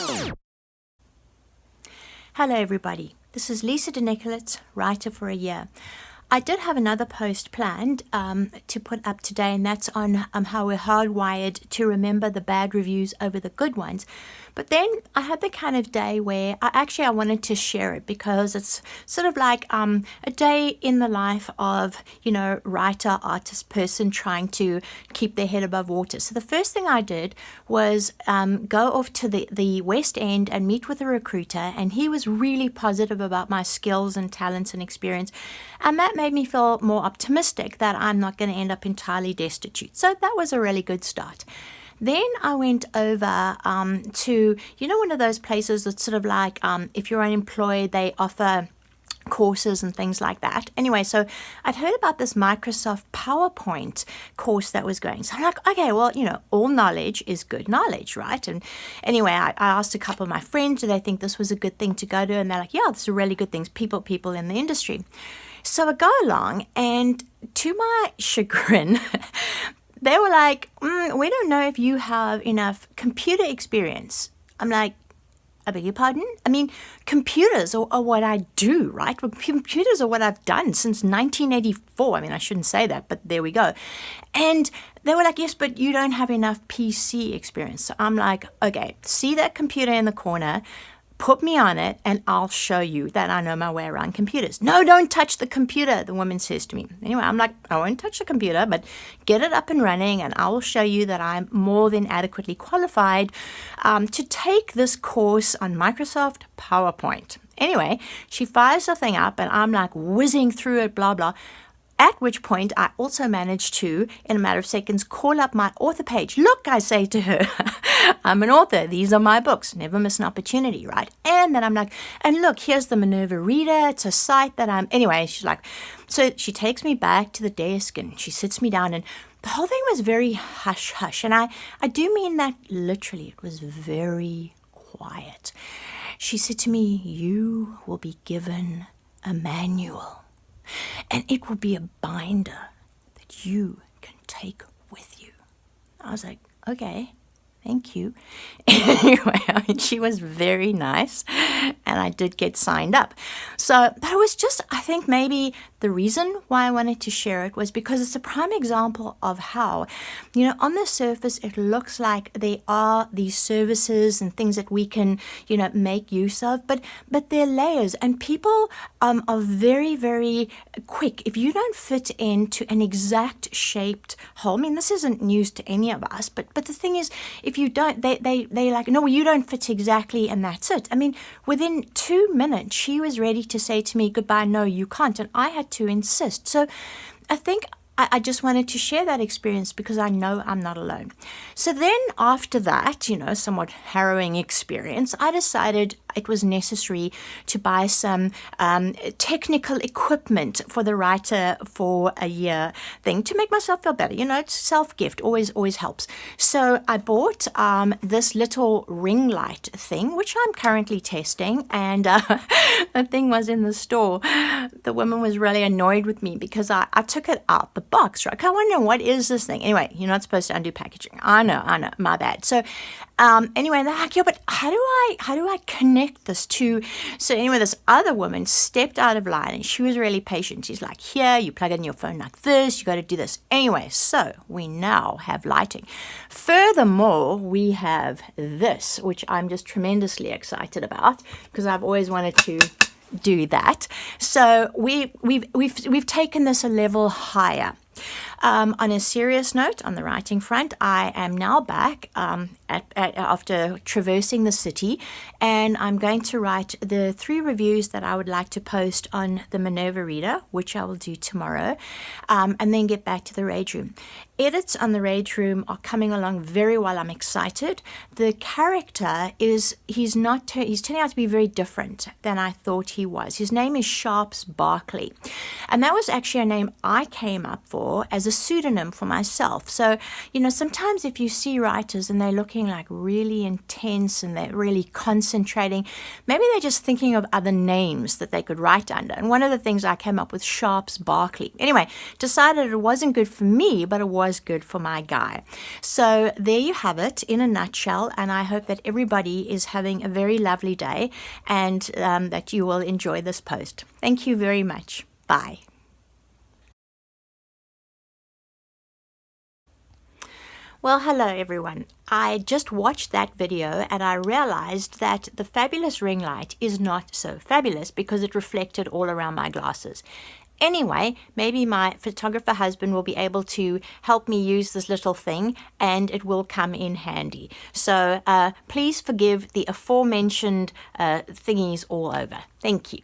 Hello everybody, this is Lisa de Nicolets, writer for a year. I did have another post planned to put up today, and that's on how we're hardwired to remember the bad reviews over the good ones. But then I had the kind of day where I wanted to share it because it's sort of like a day in the life of, writer, artist, person trying to keep their head above water. So the first thing I did was go off to the West End and meet with a recruiter, and he was really positive about my skills and talents and experience. And that made me feel more optimistic that I'm not going to end up entirely destitute. So that was a really good start. Then I went over to, one of those places that's sort of like if you're unemployed, they offer courses and things like that. Anyway, so I'd heard about this Microsoft PowerPoint course that was going. So I'm like, okay, well, all knowledge is good knowledge, right? And anyway, I asked a couple of my friends, do they think this was a good thing to go to? And they're like, yeah, this is really good things, people in the industry. So I go along, and to my chagrin, they were like, we don't know if you have enough computer experience. I'm like, I beg your pardon? I mean, computers are what I do, right? Well, computers are what I've done since 1984. I mean, I shouldn't say that, but there we go. And they were like, yes, but you don't have enough PC experience. So I'm like, okay, see that computer in the corner? Put me on it and I'll show you that I know my way around computers. No, don't touch the computer, the woman says to me. Anyway, I'm like, I won't touch the computer, but get it up and running and I will show you that I'm more than adequately qualified to take this course on Microsoft PowerPoint. Anyway, she fires the thing up and I'm like whizzing through it, blah, blah. At which point, I also managed to, in a matter of seconds, call up my author page. Look, I say to her, I'm an author. These are my books. Never miss an opportunity, right? And then I'm like, and look, here's the Minerva Reader. It's a site that anyway, she's like, so she takes me back to the desk and she sits me down, and the whole thing was very hush-hush. And I do mean that literally. It was very quiet. She said to me, you will be given a manual. And it will be a binder that you can take with you. I was like, okay, thank you. Anyway, she was very nice, and I did get signed up. So, but it was just, I think maybe the reason why I wanted to share it was because it's a prime example of how, on the surface, it looks like there are these services and things that we can, make use of, but they're layers, and people are very, very quick. If you don't fit into an exact shaped hole, I mean, this isn't news to any of us, but the thing is, if you don't, they like, no, you don't fit exactly, and that's it. I mean, within 2 minutes, she was ready to say to me, goodbye, no, you can't, and I had to insist. So I think I just wanted to share that experience because I know I'm not alone. So then after that, somewhat harrowing experience, I decided it was necessary to buy some technical equipment for the writer for a year thing to make myself feel better. It's self-gift, always helps. So I bought this little ring light thing, which I'm currently testing, and the thing was in the store. The woman was really annoyed with me because I took it out the box, right? I want to know, what is this thing? Anyway, you're not supposed to undo packaging. I know, my bad. So anyway, they're like, yeah, but how do I connect this to? So anyway, this other woman stepped out of line and she was really patient. She's like, here, you plug in your phone like this, you got to do this. Anyway, so we now have lighting. Furthermore, we have this, which I'm just tremendously excited about because I've always wanted to do that. So we've taken this a level higher. On a serious note, on the writing front, I am now back after traversing the city, and I'm going to write the 3 reviews that I would like to post on the Minerva Reader, which I will do tomorrow, and then get back to the Rage Room. Edits on the Rage Room are coming along very well. I'm excited. The character he's turning out to be very different than I thought he was. His name is Sharps Barkley, and that was actually a name I came up for as a pseudonym for myself. So, sometimes if you see writers and they're looking like really intense and they're really concentrating, maybe they're just thinking of other names that they could write under. And one of the things I came up with, Sharps Barkley. Anyway, decided it wasn't good for me, but it was good for my guy. So there you have it in a nutshell, and I hope that everybody is having a very lovely day and that you will enjoy this post. Thank you very much. Bye. Well, hello everyone. I just watched that video and I realized that the fabulous ring light is not so fabulous because it reflected all around my glasses. Anyway, maybe my photographer husband will be able to help me use this little thing and it will come in handy. So please forgive the aforementioned thingies all over. Thank you.